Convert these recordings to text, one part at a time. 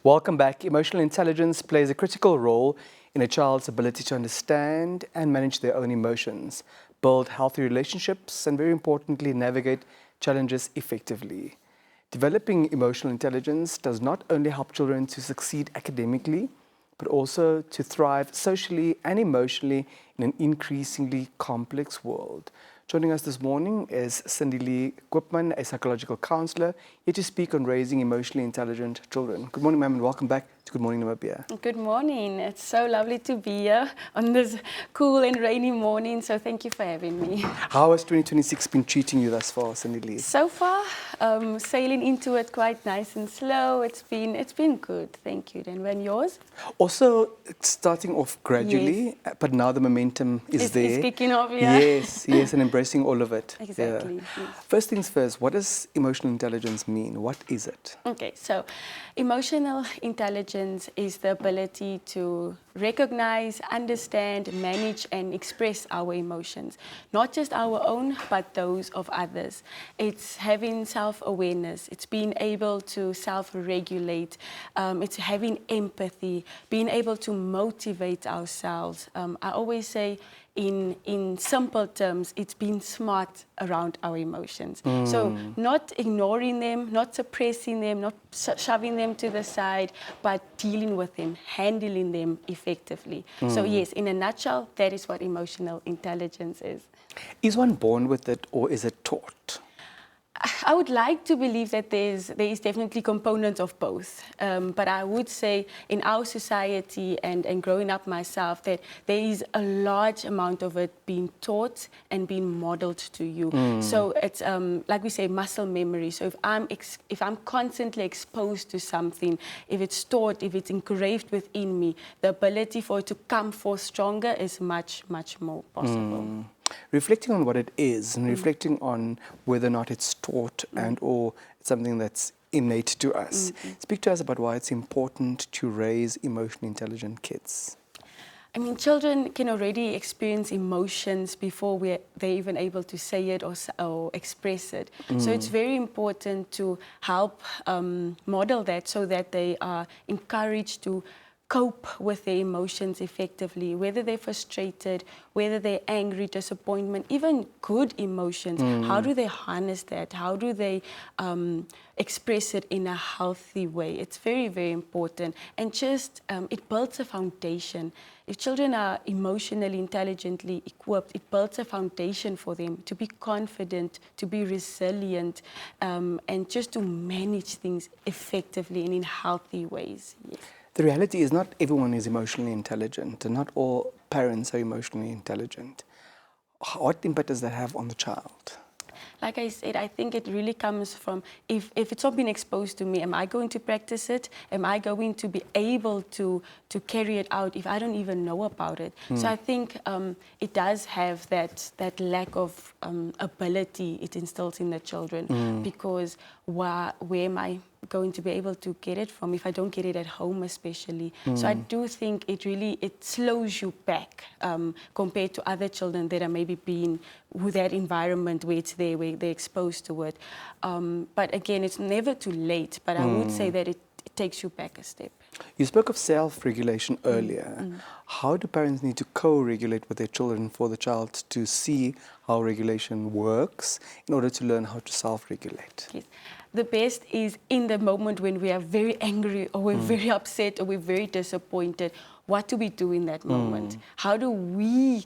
Welcome back. Emotional intelligence plays a critical role in a child's ability to understand and manage their own emotions, build healthy relationships, and very importantly, navigate challenges effectively. Developing emotional intelligence does not only help children to succeed academically, but also to thrive socially and emotionally in an increasingly complex world. Joining us this morning is Cinde-Lee, a psychological counsellor, here to speak on raising emotionally intelligent children. Good morning, ma'am, and welcome back to Good Morning Namibia. Good morning. It's so lovely to be here on this cool and rainy morning, so thank you for having me. How has 2026 been treating you thus far, Cinde-Lee? So far, sailing into it quite nice and slow. It's been good, thank you. And when yours? Also starting off gradually, yes, but now the momentum is there. It's kicking off, yeah. Yes, and embracing all of it. Exactly. Yeah. Yes. First things first, what does emotional intelligence mean? What is it? Okay, so emotional intelligence is the ability to recognize, understand, manage, and express our emotions. Not just our own, but those of others. It's having self-awareness. It's being able to self-regulate. It's having empathy, being able to motivate ourselves. I always say, in simple terms, it's being smart around our emotions. So not ignoring them, not suppressing them, not shoving them to the side, but dealing with them, handling them effectively. So yes, in a nutshell, that is what emotional intelligence is. Is one born with it or is it taught? I would like to believe that there is definitely components of both, but I would say in our society and growing up myself that there is a large amount of it being taught and being modeled to you. So it's like we say, muscle memory. So if I'm constantly exposed to something, if it's taught, if it's engraved within me, the ability for it to come forth stronger is much more possible. Reflecting on what it is and reflecting on whether or not it's taught and or it's something that's innate to us. Speak to us about why it's important to raise emotionally intelligent kids. I mean, children can already experience emotions before they're even able to say it or express it. So it's very important to help model that so that they are encouraged to cope with their emotions effectively, whether they're frustrated, whether they're angry, disappointment, even good emotions. How do they harness that? How do they express it in a healthy way? It's very important. And just, it builds a foundation. If children are emotionally intelligently equipped, it builds a foundation for them to be confident, to be resilient, and just to manage things effectively and in healthy ways. Yes. The reality is not everyone is emotionally intelligent and not all parents are emotionally intelligent. What impact does that have on the child? Like I said, I think it really comes from, if it's not been exposed to me, am I going to practice it? Am I going to be able to carry it out if I don't even know about it? So I think it does have that lack of ability it instills in the children, because where am I going to be able to get it from if I don't get it at home especially? So I do think it slows you back compared to other children that are maybe being with that environment where it's there, where they're exposed to it. But again, it's never too late, but I would say that it takes you back a step. You spoke of self-regulation earlier. How do parents need to co-regulate with their children for the child to see how regulation works in order to learn how to self-regulate? Yes. The best is in the moment when we are very angry or we're very upset or we're very disappointed. What do we do in that moment? How do we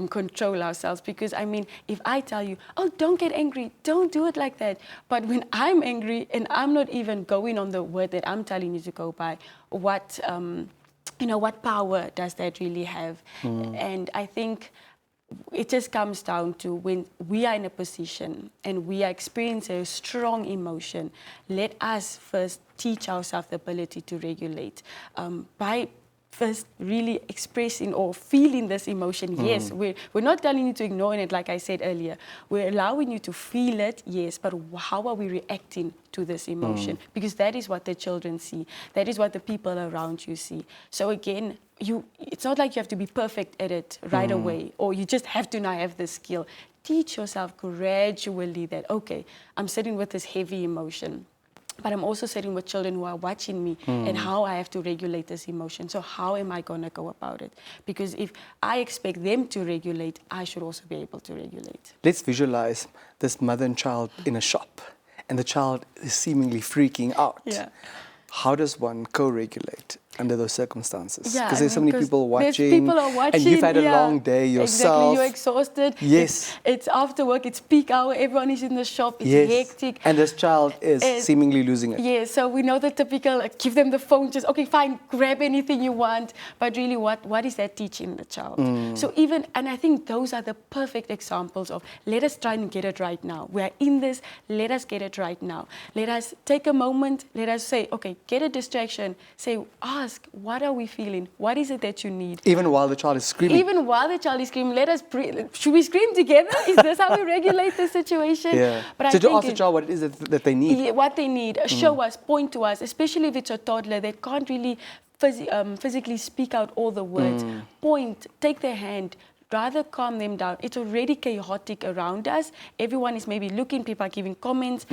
control ourselves? Because I mean, if I tell you, oh, don't get angry, don't do it like that, but when I'm angry and I'm not even going on the word that I'm telling you to go by, what what power does that really have? And I think it just comes down to when we are in a position and we are experiencing a strong emotion, let us first teach ourselves the ability to regulate by first really expressing or feeling this emotion. Yes, we're not telling you to ignore it, like I said earlier. We're allowing you to feel it, yes, but how are we reacting to this emotion? Because that is what the children see. That is what the people around you see. So again, it's not like you have to be perfect at it right away, or you just have to now have the skill. Teach yourself gradually that, okay, I'm sitting with this heavy emotion. but I'm also sitting with children who are watching me and how I have to regulate this emotion. So how am I going to go about it? Because if I expect them to regulate, I should also be able to regulate. Let's visualize this mother and child in a shop, and the child is seemingly freaking out. Yeah. How does one co-regulate under those circumstances? Yeah, Because there's so many people there's watching, people are watching, and you've had a yeah, long day yourself. Exactly, you're exhausted. Yes. It's after work, it's peak hour, everyone is in the shop, it's Yes. hectic. And this child is seemingly losing it. Yeah, so we know the typical, give them the phone, just, okay, fine, grab anything you want. But really, what is that teaching the child? So even, and I think those are the perfect examples of, let us try and get it right now. We are in this, let us get it right now. Let us take a moment, let us say, okay, get a distraction, say, ask, what are we feeling? What is it that you need? Even while the child is screaming. Even while the child is screaming, let us breathe. Should we scream together? Is this how we regulate the situation? Yeah. But So I to think ask the child what it is that they need. yeah, what they need, show us, point to us, especially if it's a toddler that can't really physically speak out all the words. Point, take their hand, rather calm them down. It's already chaotic around us. Everyone is maybe looking, people are giving comments.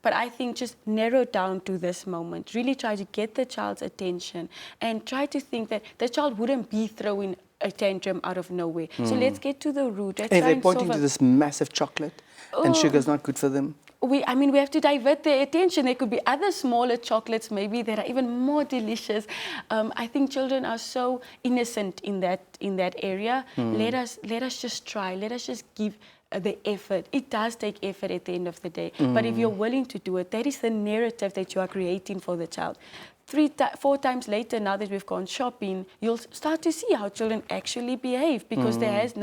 But I think just narrow down to this moment. Really try to get the child's attention and try to think that the child wouldn't be throwing a tantrum out of nowhere. So let's get to the root. Let's And if try they're pointing to this massive chocolate and sugar's not good for them. we have to divert their attention. There could be other smaller chocolates maybe that are even more delicious. I think children are so innocent in that area. Let us just try. Let us just give the effort. It does take effort at the end of the day. But if you're willing to do it, that is the narrative that you are creating for the child. 4 times later, now that we've gone shopping, you'll start to see how children actually behave, because there's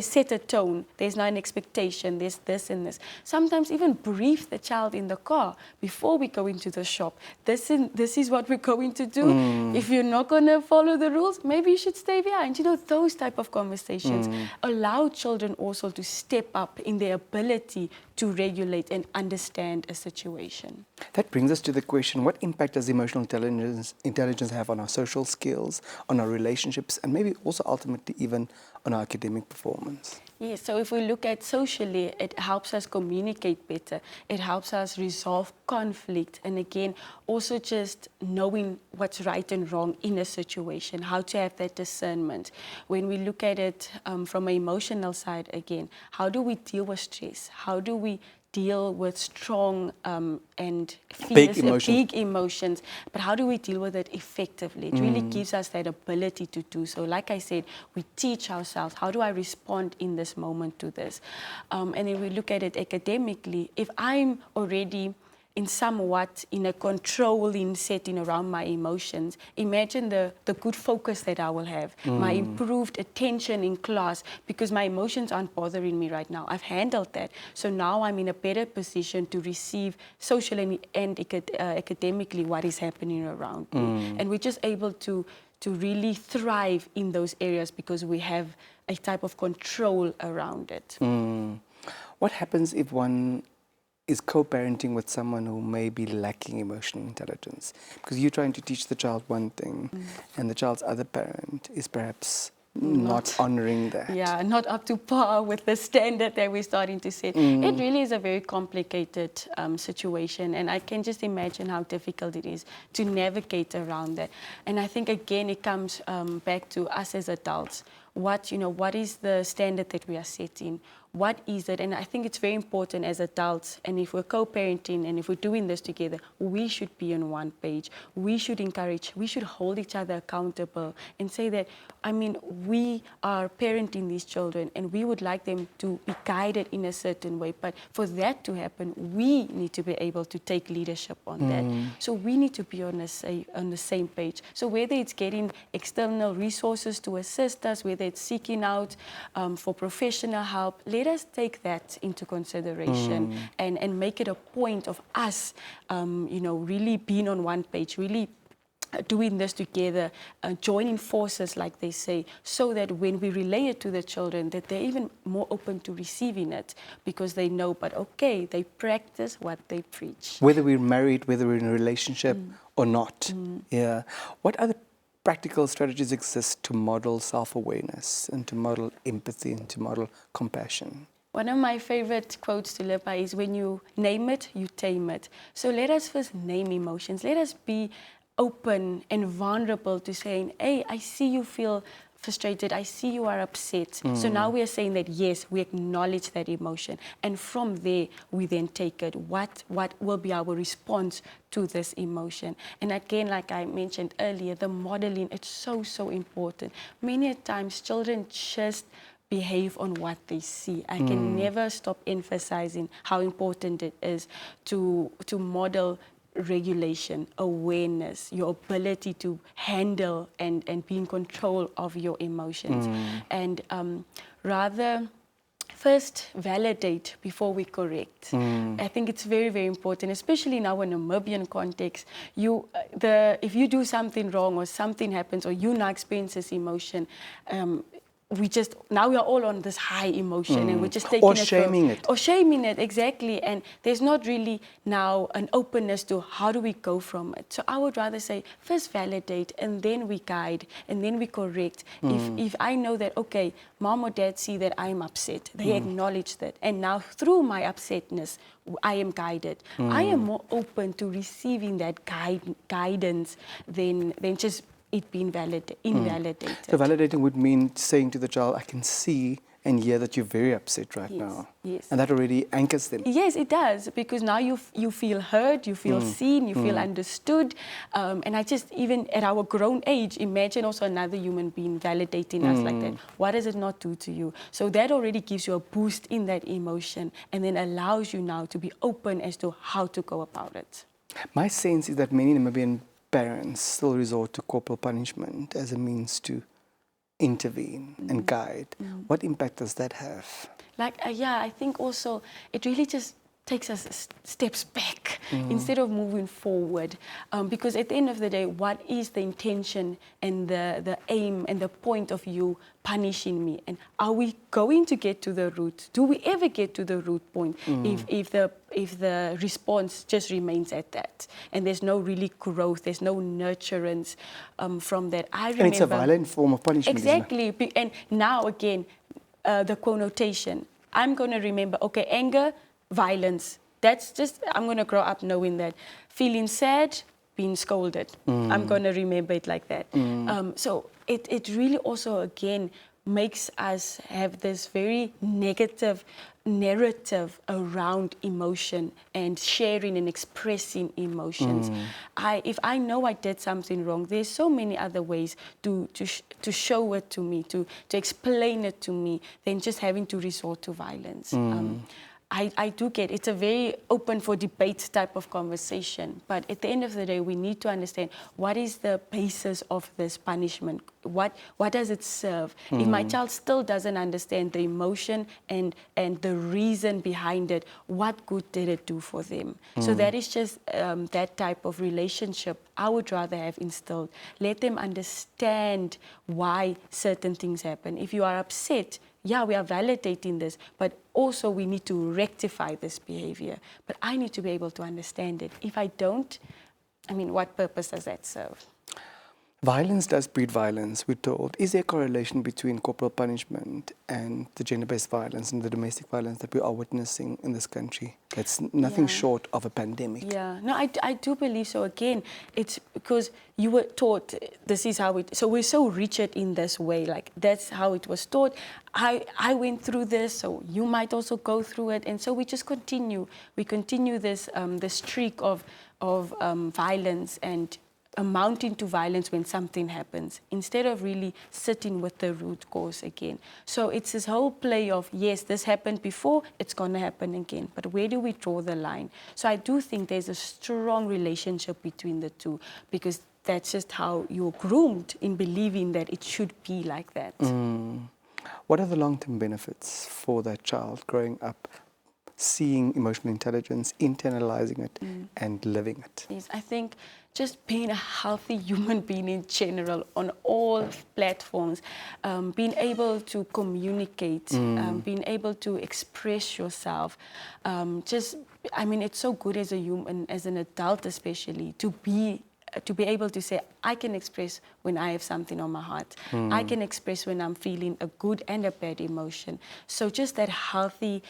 set a tone, there's now an expectation, there's this and this. Sometimes even brief the child in the car before we go into the shop. This is what we're going to do. If you're not going to follow the rules, maybe you should stay behind. You know, those type of conversations allow children also to step up in their ability to regulate and understand a situation. That brings us to the question, what impact does emotional intelligence have on our social skills, on our relationships, and maybe also ultimately even on our academic performance? Yes, so if we look at socially, it helps us communicate better. It helps us resolve conflict. And again, also just knowing what's right and wrong in a situation, how to have that discernment. When we look at it from an emotional side again, how do we deal with stress? How do we deal with strong and fierce, big emotions, but how do we deal with it effectively? It really gives us that ability to do so. Like I said, we teach ourselves, how do I respond in this moment to this? And then we look at it academically. If I'm already somewhat in a controlling setting around my emotions, imagine the good focus that I will have, my improved attention in class, because my emotions aren't bothering me right now. I've handled that. So now I'm in a better position to receive socially and academically what is happening around me. And we're just able to really thrive in those areas because we have a type of control around it. What happens if one is co-parenting with someone who may be lacking emotional intelligence? Because you're trying to teach the child one thing and the child's other parent is perhaps not honoring that. Yeah, not up to par with the standard that we're starting to set. It really is a very complicated situation, and I can just imagine how difficult it is to navigate around that. And I think, again, it comes back to us as adults. What is the standard that we are setting? What is it? And I think it's very important as adults, and if we're co-parenting and if we're doing this together, we should be on one page. We should encourage, we should hold each other accountable and say that, we are parenting these children and we would like them to be guided in a certain way. But for that to happen, we need to be able to take leadership on that. So we need to be on the same page. So whether it's getting external resources to assist us, whether it's seeking out for professional help, let us take that into consideration and make it a point of us, really being on one page, really doing this together, joining forces, like they say, so that when we relay it to the children, that they're even more open to receiving it, because they know, but okay, they practice what they preach. Whether we're married, whether we're in a relationship or not. Yeah. What other practical strategies exist to model self-awareness and to model empathy and to model compassion? One of my favorite quotes to live by is, when you name it, you tame it. So let us first name emotions. Let us be open and vulnerable to saying, hey, I see you feel frustrated, I see you are upset. So now we are saying that, yes, we acknowledge that emotion. And from there, we then take it. What will be our response to this emotion? And again, like I mentioned earlier, the modeling, it's so, so important. Many times, children just behave on what they see. I can never stop emphasizing how important it is to model regulation, awareness, your ability to handle and be in control of your emotions. And rather, first validate before we correct. I think it's very, very important, especially in our Namibian context. If you do something wrong or something happens or you now experience this emotion, now we are all on this high emotion and we're just taking or shaming it. Or shaming it, exactly. And there's not really now an openness to how do we go from it. So I would rather say, first validate, and then we guide, and then we correct. If I know that, okay, mom or dad see that I'm upset, they acknowledge that. And now through my upsetness, I am guided. I am more open to receiving that guidance than just it being invalidated. So validating would mean saying to the child, I can see and hear that you're very upset right now. Yes. And that already anchors them. Yes, it does, because now you feel heard, you feel seen, you feel understood. And I just, even at our grown age, imagine also another human being validating us like that. What does it not do to you? So that already gives you a boost in that emotion and then allows you now to be open as to how to go about it. My sense is that many Namibian parents still resort to corporal punishment as a means to intervene and guide. What impact does that have? I think also it really just takes us steps back instead of moving forward. Because at the end of the day, what is the intention and the aim and the point of you punishing me? And are we going to get to the root? Do we ever get to the root point if the response just remains at that? And there's no really growth, there's no nurturance from that. I remember, and it's a violent form of punishment. Exactly. And now again, the connotation. I'm going to remember, okay, anger, violence. That's just, I'm going to grow up knowing that. Feeling sad, being scolded. I'm going to remember it like that. So it really also, again, makes us have this very negative narrative around emotion and sharing and expressing emotions. If I know I did something wrong, there's so many other ways to show it to me, to explain it to me, than just having to resort to violence. I do get it's a very open for debate type of conversation, but at the end of the day, we need to understand what is the basis of this punishment. What does it serve? If my child still doesn't understand the emotion and the reason behind it, what good did it do for them? So that is just that type of relationship I would rather have instilled. Let them understand why certain things happen. If you are upset, yeah, we are validating this, but also we need to rectify this behavior. But I need to be able to understand it. If I don't, I mean, what purpose does that serve? Violence does breed violence, we're told. Is there a correlation between corporal punishment and the gender-based violence and the domestic violence that we are witnessing in this country? That's nothing short of a pandemic. Yeah, no, I do believe so. Again, it's because you were taught this is how it, so we're so rigid in this way, like that's how it was taught. I went through this, so you might also go through it. And so we just continue. We continue this streak of violence and amounting to violence when something happens, instead of really sitting with the root cause again. So it's this whole play of, yes, this happened before, it's going to happen again. But where do we draw the line? So I do think there's a strong relationship between the two, because that's just how you're groomed in believing that it should be like that. What are the long-term benefits for that child growing up, seeing emotional intelligence, internalizing it, and living it? Yes, I think just being a healthy human being in general on all platforms, being able to communicate, being able to express yourself, I mean, it's so good as a human, as an adult especially, to be to be able to say, I can express when I have something on my heart. I can express when I'm feeling a good and a bad emotion. So just that healthy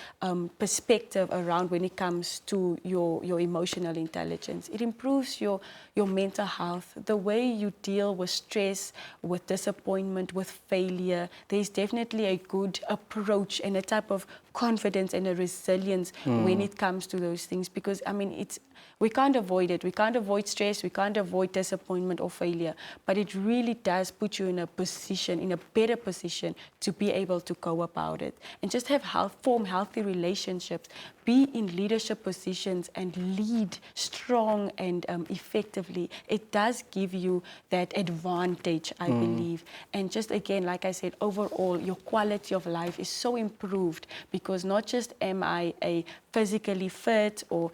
perspective around when it comes to your emotional intelligence. It improves your mental health, the way you deal with stress, with disappointment, with failure. There's definitely a good approach and a type of confidence and a resilience when it comes to those things, because I mean we can't avoid it. We can't avoid stress, we can't avoid disappointment or failure, but it really does put you in a position, in a better position to be able to go about it and just form healthy relationships, be in leadership positions and lead strong and effectively. It does give you that advantage, I believe. And just again, like I said, overall, your quality of life is so improved, because not just am I a physically fit or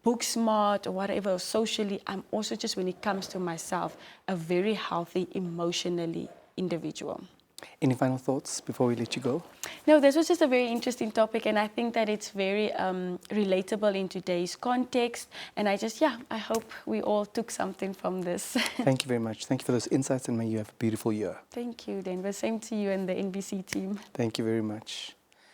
book smart or whatever, or socially, I'm also just, when it comes to myself, a very healthy, emotionally individual. Any final thoughts before we let you go? No, this was just a very interesting topic, and I think that it's very relatable in today's context. And I hope we all took something from this. Thank you very much. Thank you for those insights, and may you have a beautiful year. Thank you, Denver. Same to you and the NBC team. Thank you very much.